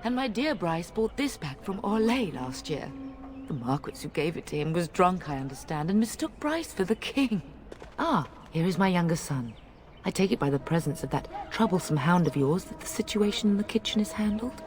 And my dear Bryce bought this back from Orlais last year. The Marquis who gave it to him was drunk, I understand, and mistook Bryce for the king. Ah, here is my younger son. I take it by the presence of that troublesome hound of yours that the situation in the kitchen is handled?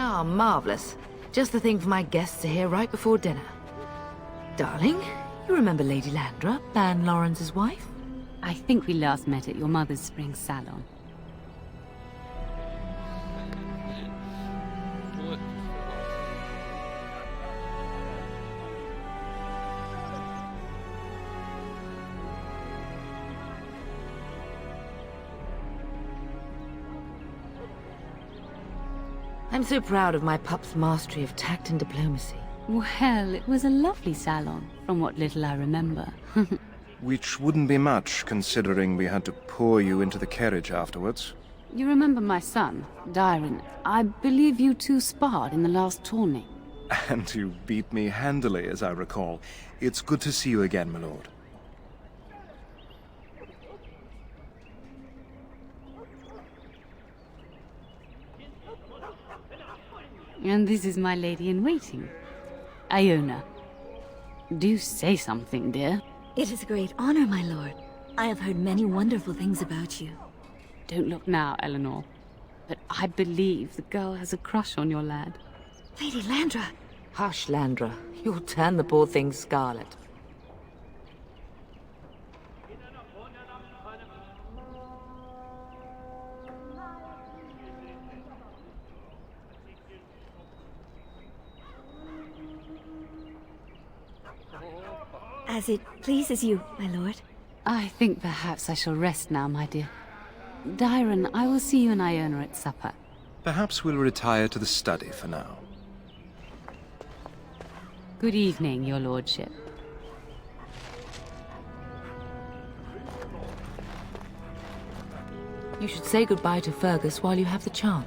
Ah, marvelous. Just the thing for my guests to hear right before dinner. Darling, you remember Lady Landra, Ban Lawrence's wife? I think we last met at your mother's spring salon. I'm so proud of my pup's mastery of tact and diplomacy. Well, it was a lovely salon, from what little I remember. Which wouldn't be much, considering we had to pour you into the carriage afterwards. You remember my son, Dyron. I believe you two sparred in the last tourney. And you beat me handily, as I recall. It's good to see you again, my lord. And this is my lady-in-waiting, Iona. Do say something, dear. It is a great honor, my lord. I have heard many wonderful things about you. Don't look now, Eleanor. But I believe the girl has a crush on your lad. Lady Landra! Hush, Landra. You'll turn the poor thing scarlet. As it pleases you, my lord. I think perhaps I shall rest now, my dear. Dyron, I will see you and Iona at supper. Perhaps we'll retire to the study for now. Good evening, your lordship. You should say goodbye to Fergus while you have the chance.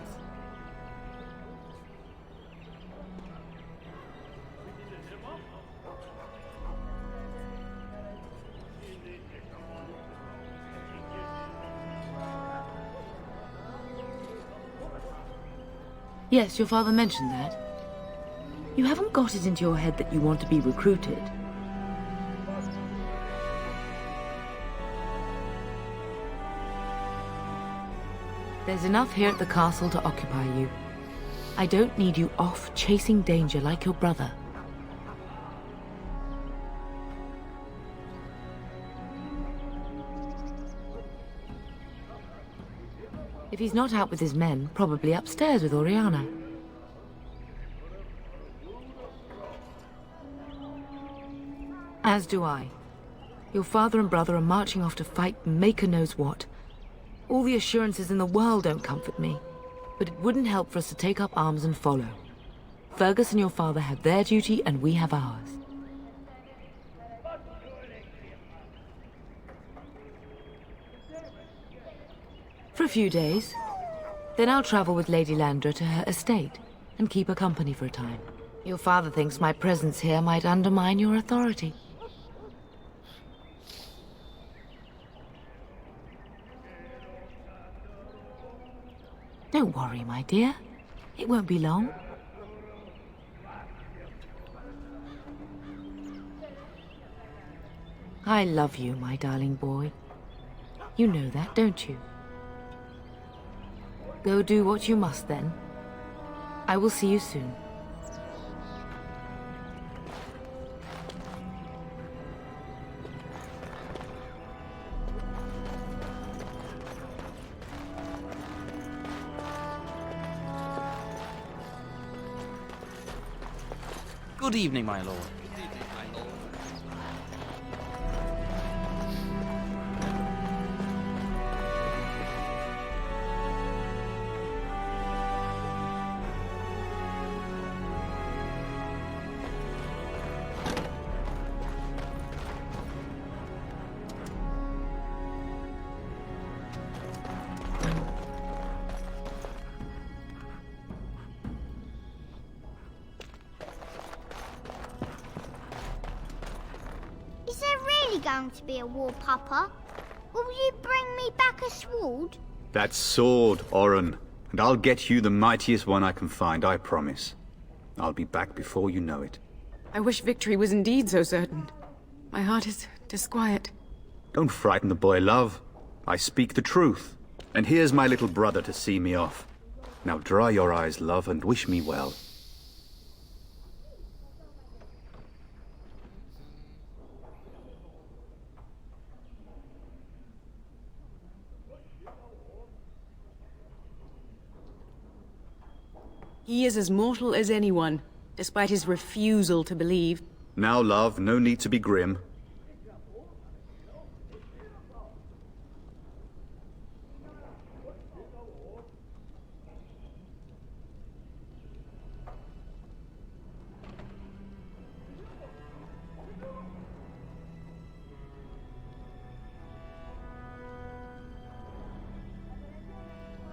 Yes, your father mentioned that. You haven't got it into your head that you want to be recruited. There's enough here at the castle to occupy you. I don't need you off chasing danger like your brother. If he's not out with his men, probably upstairs with Oriana. As do I. Your father and brother are marching off to fight Maker knows what. All the assurances in the world don't comfort me, but it wouldn't help for us to take up arms and follow. Fergus and your father have their duty and we have ours. For a few days. Then I'll travel with Lady Landra to her estate and keep her company for a time. Your father thinks my presence here might undermine your authority. Don't worry, my dear. It won't be long. I love you, my darling boy. You know that, don't you? Go do what you must, then. I will see you soon. Good evening, my lord. going to be a war, Papa? Will you bring me back a sword? That sword, Oren. And I'll get you the mightiest one I can find, I promise. I'll be back before you know it. I wish victory was indeed so certain. My heart is disquiet. Don't frighten the boy, love. I speak the truth. And here's my little brother to see me off. Now dry your eyes, love, and wish me well. He is as mortal as anyone, despite his refusal to believe. Now, love, no need to be grim.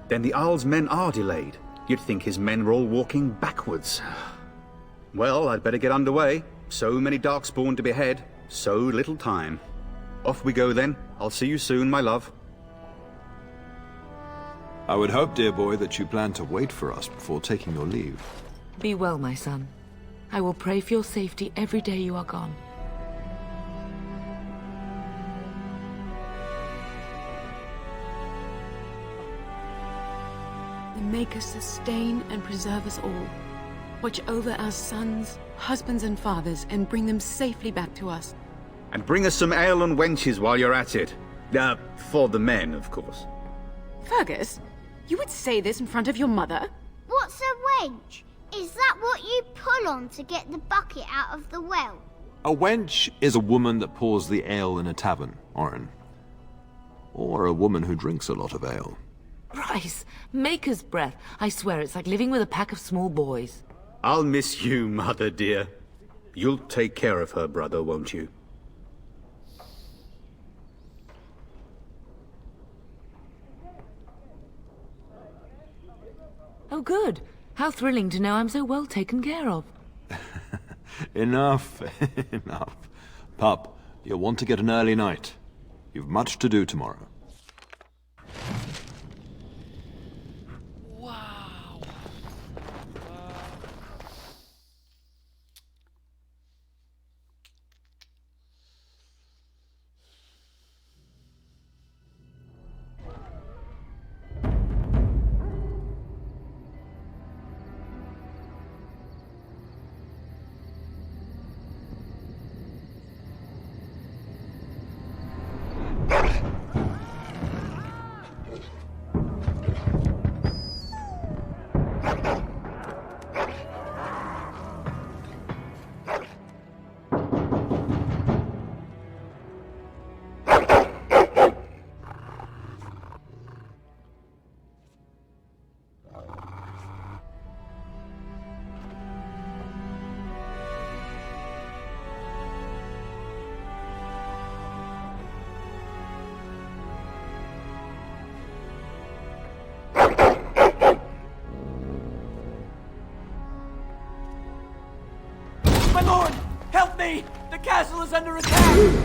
Then the Owl's men are delayed. You'd think his men were all walking backwards. Well, I'd better get underway. So many Darkspawn to behead, so little time. Off we go then. I'll see you soon, my love. I would hope, dear boy, that you plan to wait for us before taking your leave. Be well, my son. I will pray for your safety every day you are gone. The Maker sustain and preserve us all. Watch over our sons, husbands and fathers, and bring them safely back to us. And bring us some ale and wenches while you're at it. For the men, of course. Fergus, you would say this in front of your mother? What's a wench? Is that what you pull on to get the bucket out of the well? A wench is a woman that pours the ale in a tavern, Oren. Or a woman who drinks a lot of ale. Bryce, Maker's breath. I swear it's like living with a pack of small boys. I'll miss you, mother dear. You'll take care of her, brother, won't you? Oh, good. How thrilling to know I'm so well taken care of. Enough, enough. Pup, you'll want to get an early night. You've much to do tomorrow. My lord! Help me! The castle is under attack!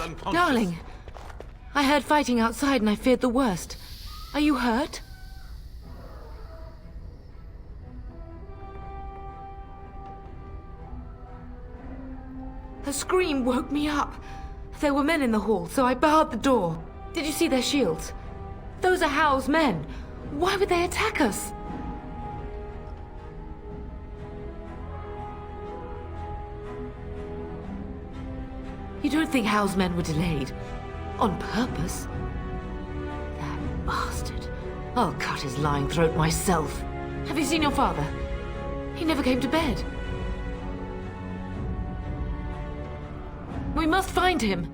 unconscious. Darling, I heard fighting outside and I feared the worst. Are you hurt? A scream woke me up. There were men in the hall, so I barred the door. Did you see their shields? Those are Hal's men. Why would they attack us? You don't think Hal's men were delayed? On purpose? That bastard. I'll cut his lying throat myself. Have you seen your father? He never came to bed. We must find him.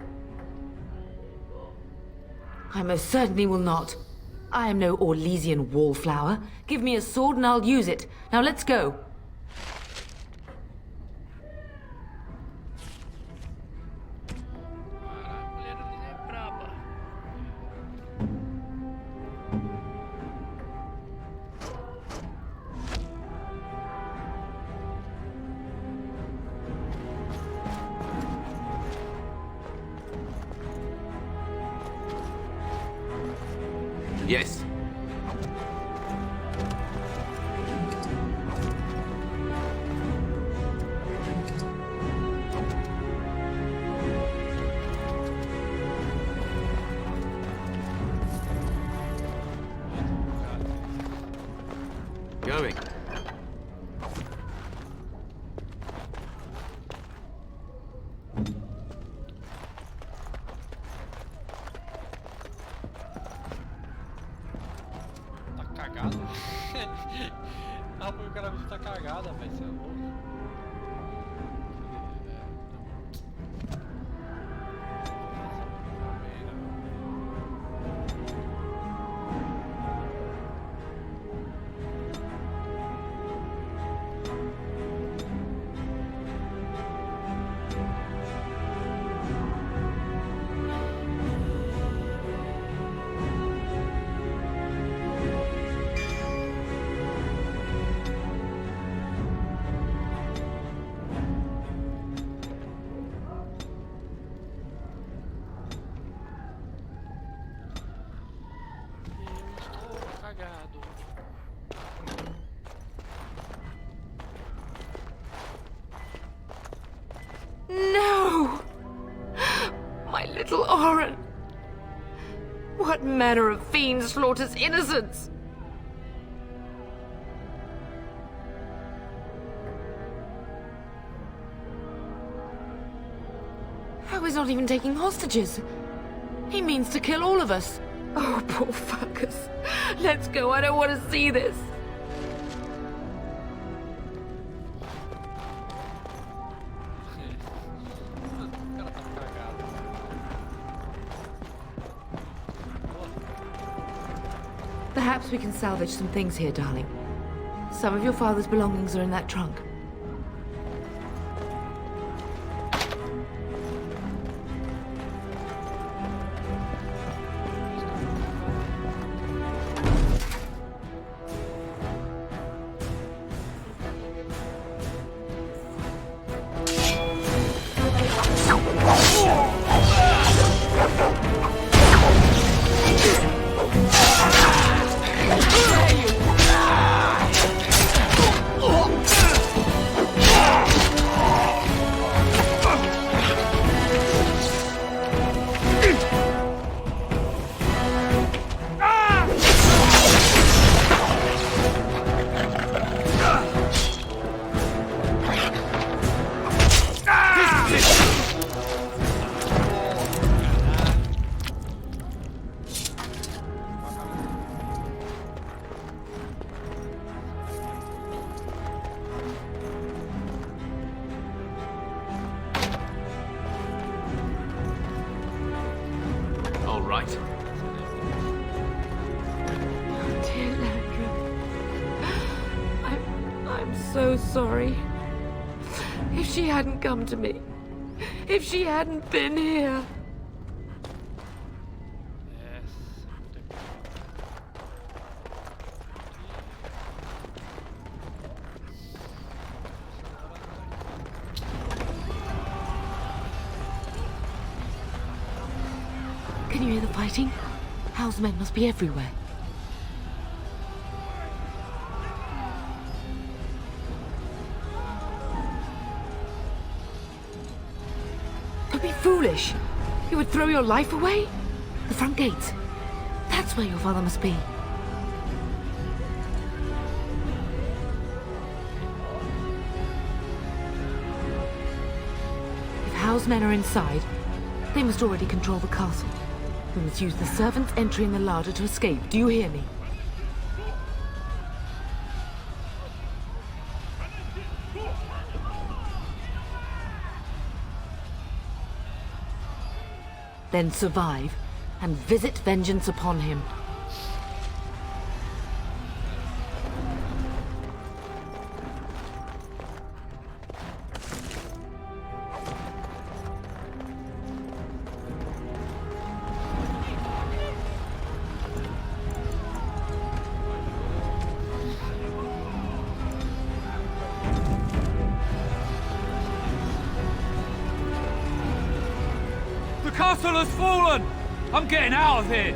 I most certainly will not. I am no Orlesian wallflower. Give me a sword and I'll use it. Now let's go. Yes. Going. Tá cagado? Ah, porque o cara tá cagada, velho. Você é louco. No! My little Oren! What manner of fiend slaughters innocents? How is not even taking hostages? He means to kill all of us. Oh, poor fuckers. Let's go, I don't want to see this. Perhaps we can salvage some things here, darling. Some of your father's belongings are in that trunk. So sorry. If she hadn't come to me, if she hadn't been here. Can you hear the fighting? Hal's men must be everywhere. Don't be foolish. You would throw your life away? The front gates. That's where your father must be. If Hal's men are inside, they must already control the castle. We must use the servants' entry in the larder to escape. Do you hear me? Then survive, and visit vengeance upon him. The castle has fallen! I'm getting out of here!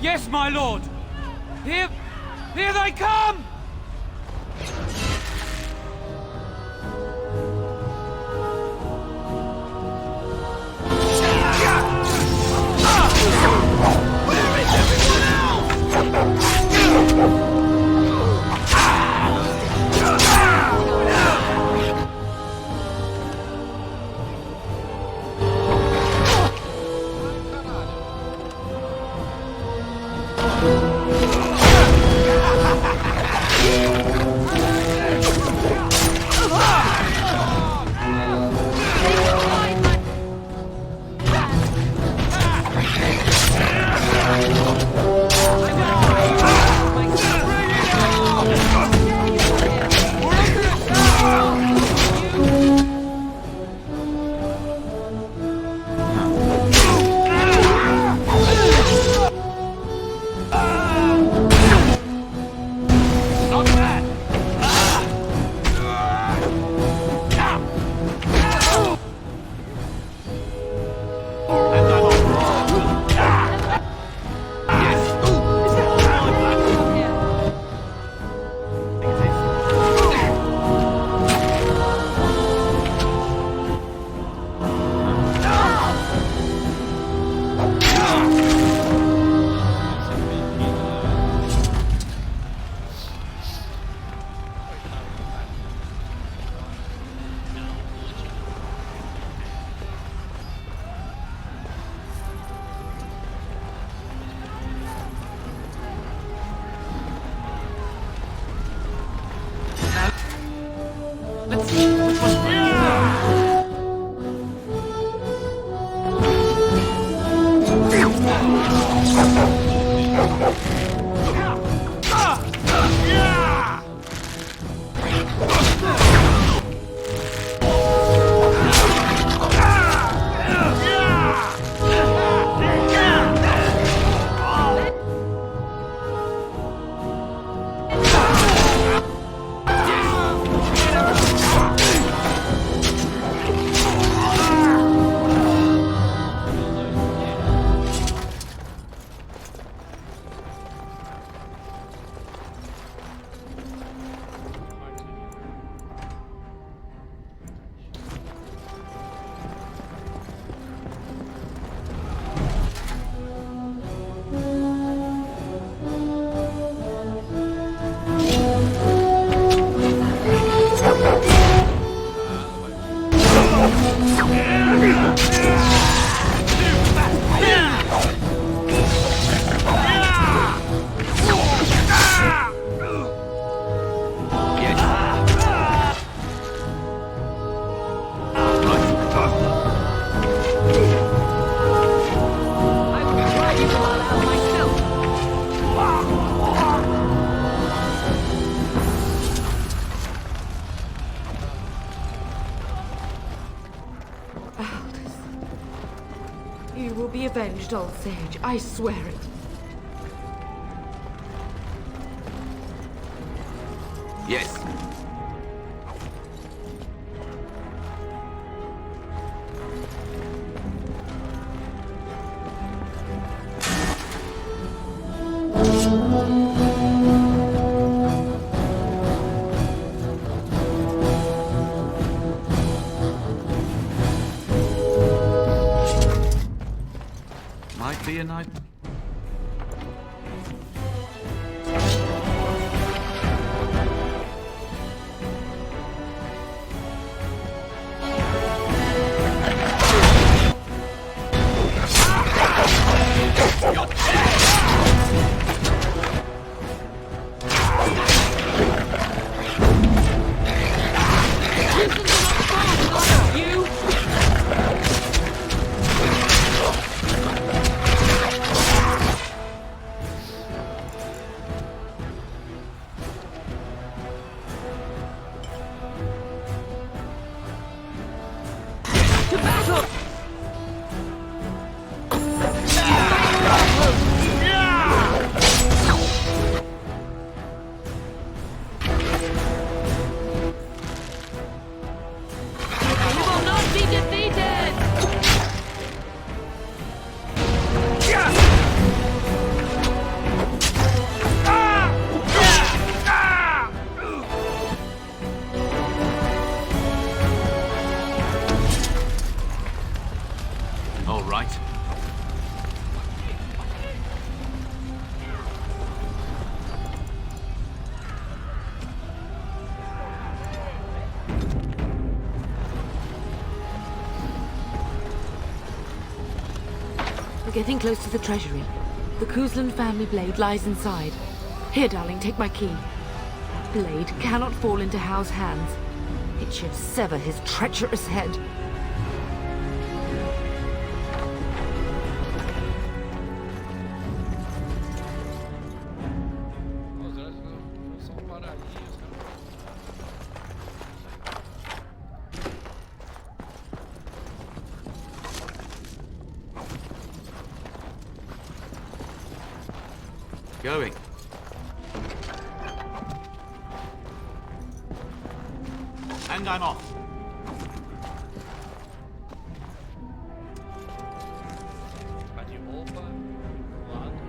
Yes, my lord! Here they come! Where is everyone else? You will be avenged, old sage. I swear it. Yes. See you, Knight. We're getting close to the treasury. The Kuzlan family blade lies inside. Here, darling, take my key. That blade cannot fall into Hao's hands. It should sever his treacherous head. Going. And I'm off. Tá de roupa, pro lado.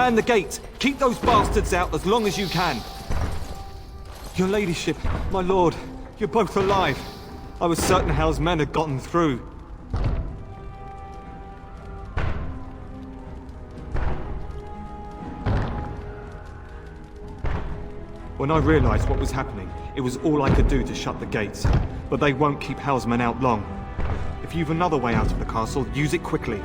Man the gates! Keep those bastards out as long as you can! Your ladyship, my lord, you're both alive. I was certain Hal's men had gotten through. When I realized what was happening, it was all I could do to shut the gates. But they won't keep Hal's men out long. If you've another way out of the castle, use it quickly.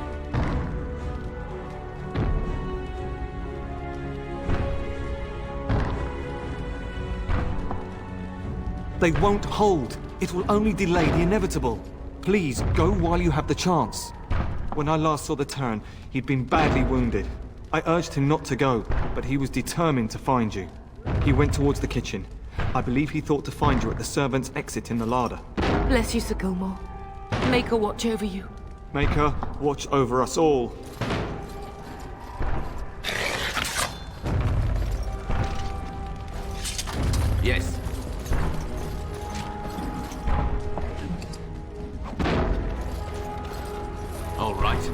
They won't hold. It will only delay the inevitable. Please, go while you have the chance. When I last saw the Terran, he'd been badly wounded. I urged him not to go, but he was determined to find you. He went towards the kitchen. I believe he thought to find you at the servants' exit in the larder. Bless you, Sir Gilmore. Make her watch over you. Make her watch over us all. Yes. All right.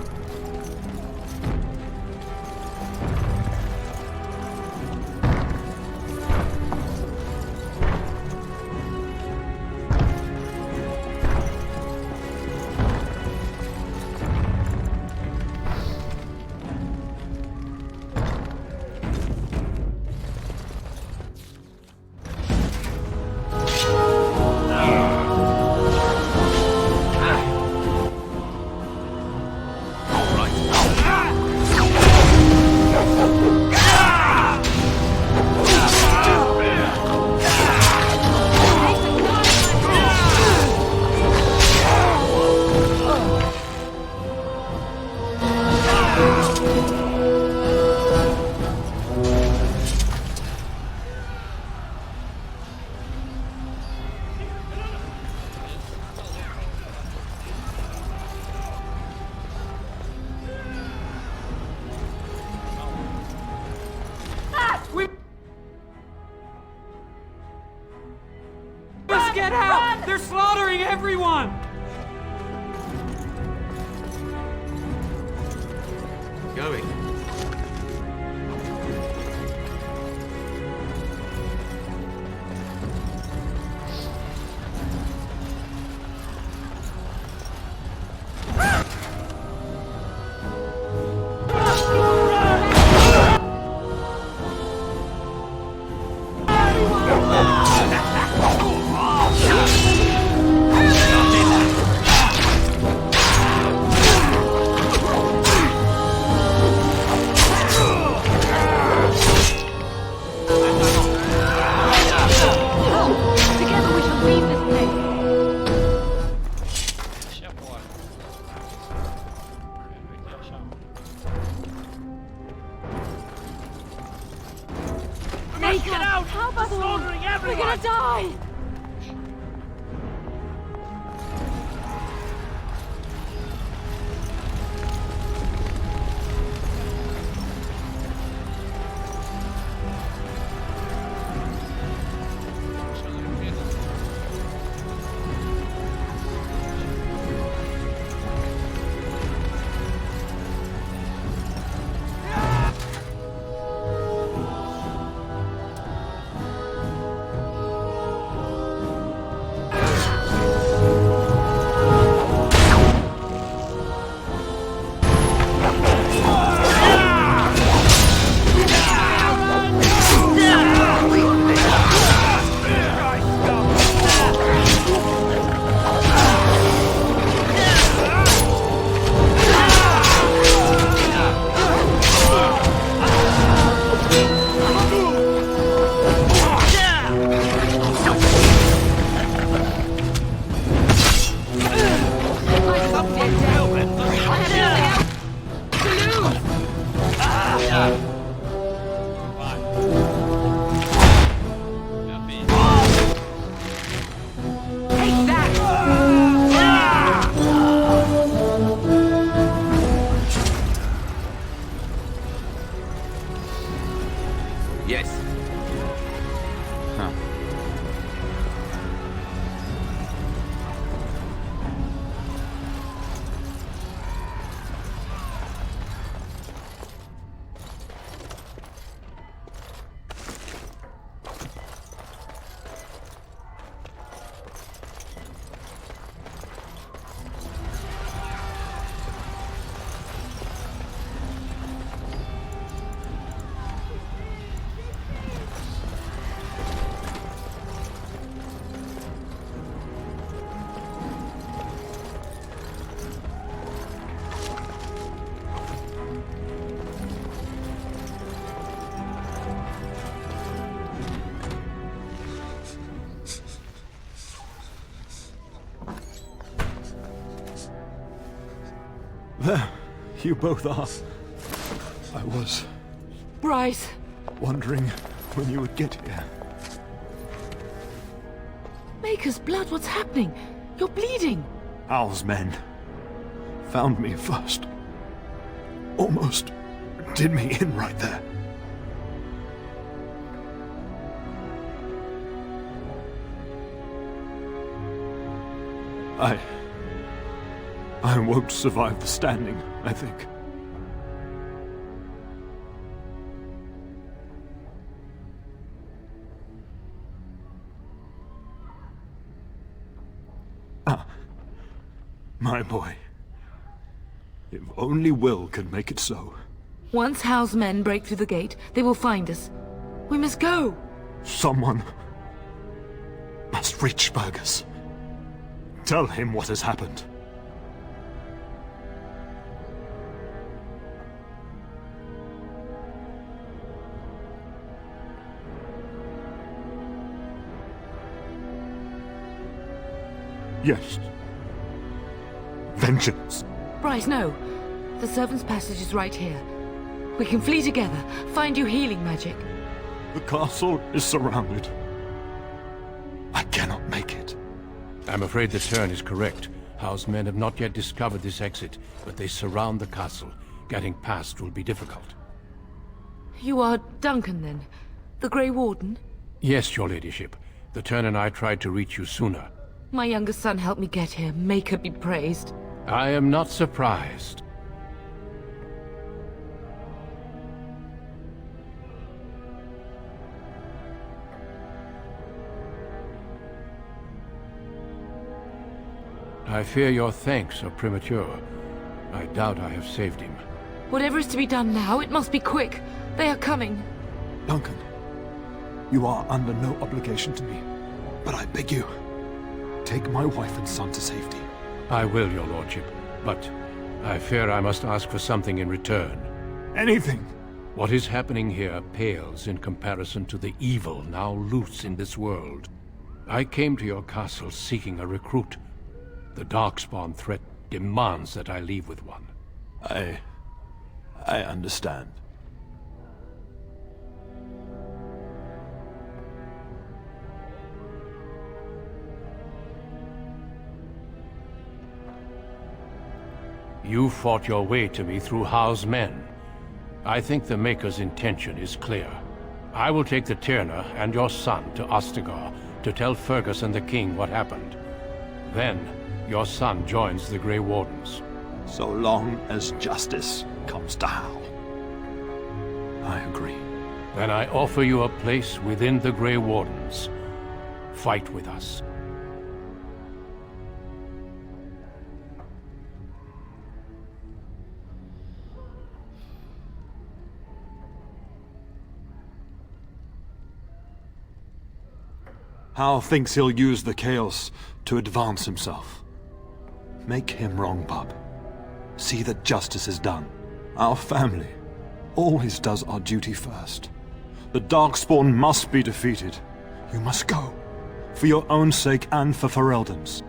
Get out! They're slaughtering everyone! Going. There, you both are. I was Bryce! wondering when you would get here. Maker's blood, what's happening? You're bleeding! Al's men found me first. Almost did me in right there. I won't survive the standing, I think. My boy. If only Will could make it so. Once Hal's men break through the gate, they will find us. We must go! Someone must reach Fergus. Tell him what has happened. Yes. Vengeance. Bryce, no. The servant's passage is right here. We can flee together, find you healing magic. The castle is surrounded. I cannot make it. I'm afraid the turn is correct. House men have not yet discovered this exit, but they surround the castle. Getting past will be difficult. You are Duncan, then? The Grey Warden? Yes, your ladyship. The turn and I tried to reach you sooner. My youngest son helped me get here. Maker be praised. I am not surprised. I fear your thanks are premature. I doubt I have saved him. Whatever is to be done now, it must be quick. They are coming. Duncan, you are under no obligation to me, but I beg you, take my wife and son to safety. I will, your lordship, but I fear I must ask for something in return. Anything! What is happening here pales in comparison to the evil now loose in this world. I came to your castle seeking a recruit. The Darkspawn threat demands that I leave with one. I understand. You fought your way to me through Howe's men. I think the Maker's intention is clear. I will take the Tyrna and your son to Ostagar to tell Fergus and the King what happened. Then, your son joins the Grey Wardens. So long as justice comes to Hal. I agree. Then I offer you a place within the Grey Wardens. Fight with us. Hal thinks he'll use the chaos to advance himself. Make him wrong, bub. See that justice is done. Our family always does our duty first. The Darkspawn must be defeated. You must go. For your own sake and for Ferelden's.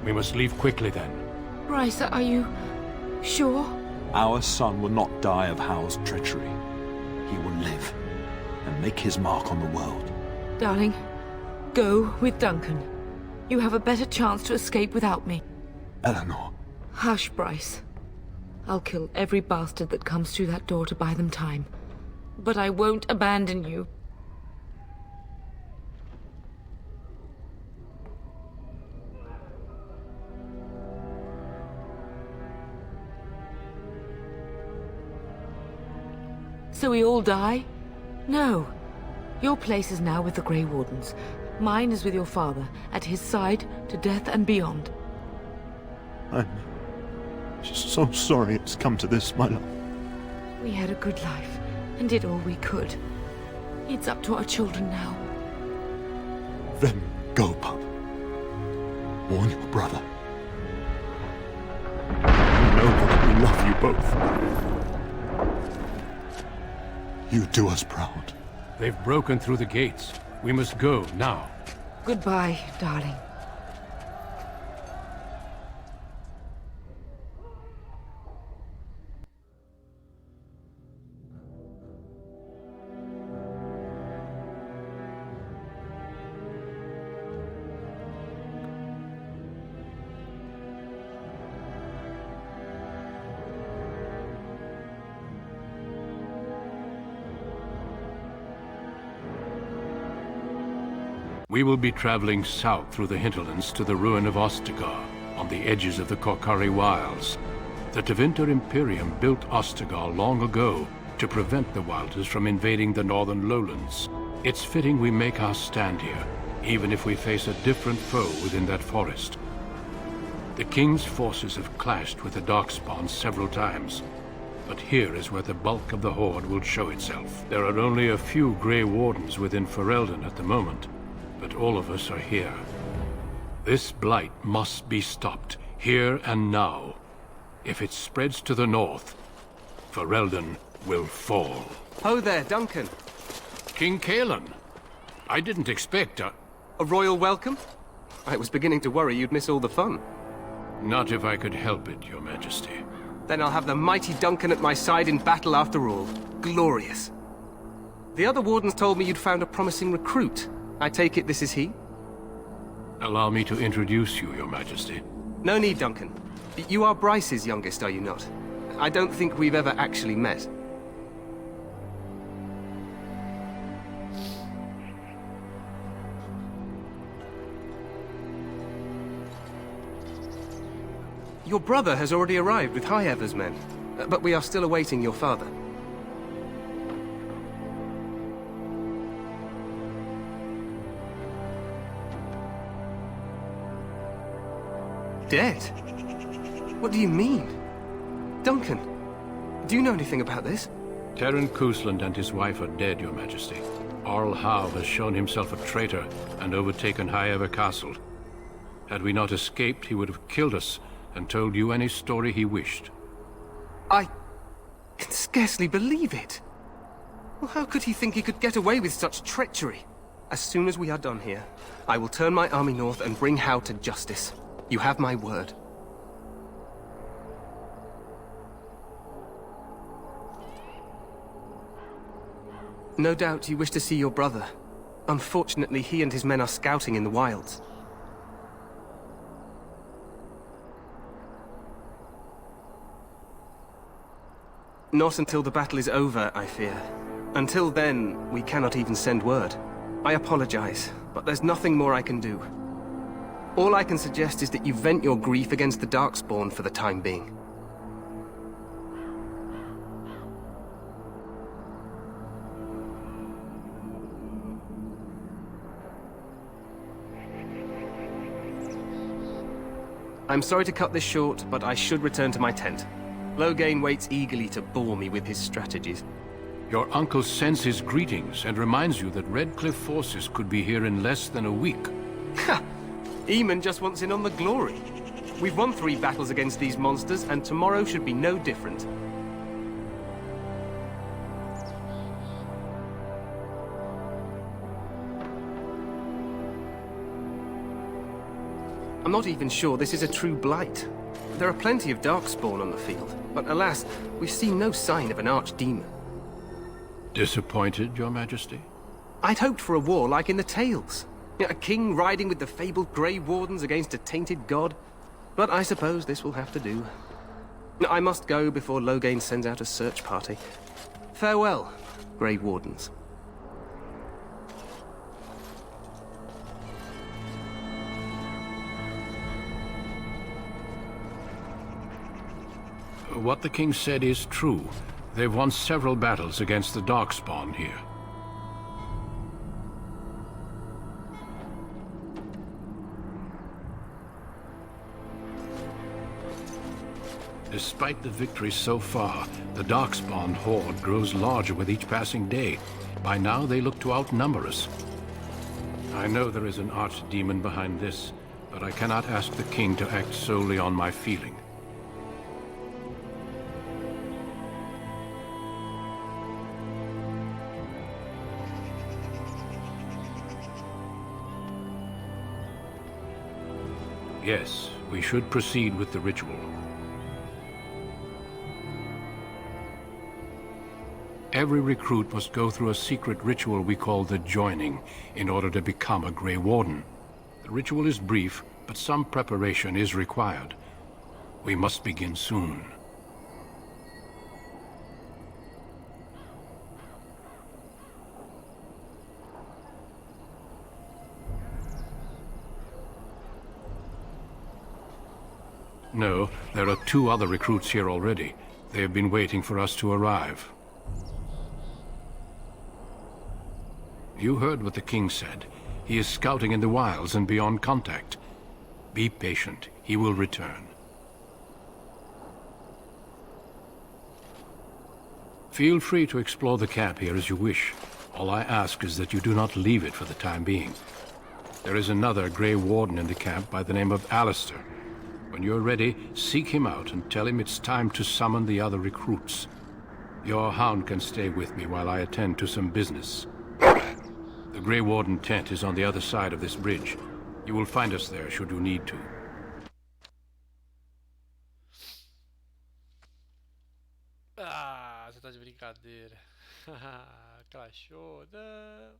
We must leave quickly then. Bryce, are you sure? Our son will not die of Hal's treachery. He will live and make his mark on the world. Darling, go with Duncan. You have a better chance to escape without me. Eleanor. Hush, Bryce. I'll kill every bastard that comes through that door to buy them time. But I won't abandon you. So we all die? No. Your place is now with the Grey Wardens. Mine is with your father, at his side, to death and beyond. I'm so sorry it's come to this, my love. We had a good life, and did all we could. It's up to our children now. Then go, pup. Warn your brother. You know that we love you both. You do us proud. They've broken through the gates. We must go now. Goodbye, darling. We will be traveling south through the hinterlands to the ruin of Ostagar, on the edges of the Korkari Wilds. The Tevinter Imperium built Ostagar long ago to prevent the Wilders from invading the northern lowlands. It's fitting we make our stand here, even if we face a different foe within that forest. The King's forces have clashed with the Darkspawn several times, but here is where the bulk of the Horde will show itself. There are only a few Grey Wardens within Ferelden at the moment, but all of us are here. This blight must be stopped, here and now. If it spreads to the north, Ferelden will fall. Ho there, Duncan. King Kaelan. I didn't expect a royal welcome? I was beginning to worry you'd miss all the fun. Not if I could help it, Your Majesty. Then I'll have the mighty Duncan at my side in battle after all. Glorious. The other wardens told me you'd found a promising recruit. I take it this is he? Allow me to introduce you, Your Majesty. No need, Duncan. You are Bryce's youngest, are you not? I don't think we've ever actually met. Your brother has already arrived with High Ever's men, but we are still awaiting your father. Dead? What do you mean? Duncan, do you know anything about this? Terran Cousland and his wife are dead, Your Majesty. Arl Howe has shown himself a traitor and overtaken High Ever Castle. Had we not escaped, he would have killed us and told you any story he wished. I can scarcely believe it. Well, how could he think he could get away with such treachery? As soon as we are done here, I will turn my army north and bring Howe to justice. You have my word. No doubt you wish to see your brother. Unfortunately, he and his men are scouting in the wilds. Not until the battle is over, I fear. Until then, we cannot even send word. I apologize, but there's nothing more I can do. All I can suggest is that you vent your grief against the Darkspawn for the time being. I'm sorry to cut this short, but I should return to my tent. Loghain waits eagerly to bore me with his strategies. Your uncle sends his greetings and reminds you that Redcliffe forces could be here in less than a week. Ha! Eamon just wants in on the glory. We've won 3 battles against these monsters, and tomorrow should be no different. I'm not even sure this is a true blight. There are plenty of Darkspawn on the field, but alas, we've seen no sign of an archdemon. Disappointed, Your Majesty? I'd hoped for a war like in the tales. A king riding with the fabled Grey Wardens against a tainted god. But I suppose this will have to do. I must go before Loghain sends out a search party. Farewell, Grey Wardens. What the king said is true. They've won several battles against the Darkspawn here. Despite the victories so far, the Darkspawn horde grows larger with each passing day. By now, they look to outnumber us. I know there is an archdemon behind this, but I cannot ask the king to act solely on my feeling. Yes, we should proceed with the ritual. Every recruit must go through a secret ritual we call the joining in order to become a Grey Warden. The ritual is brief, but some preparation is required. We must begin soon. No, there are 2 other recruits here already. They have been waiting for us to arrive. You heard what the king said. He is scouting in the wilds and beyond contact. Be patient. He will return. Feel free to explore the camp here as you wish. All I ask is that you do not leave it for the time being. There is another Grey Warden in the camp by the name of Alistair. When you're ready, seek him out and tell him it's time to summon the other recruits. Your hound can stay with me while I attend to some business. The Grey Warden tent is on the other side of this bridge. You will find us there should you need to. Ah, você tá de brincadeira. Crashou, não.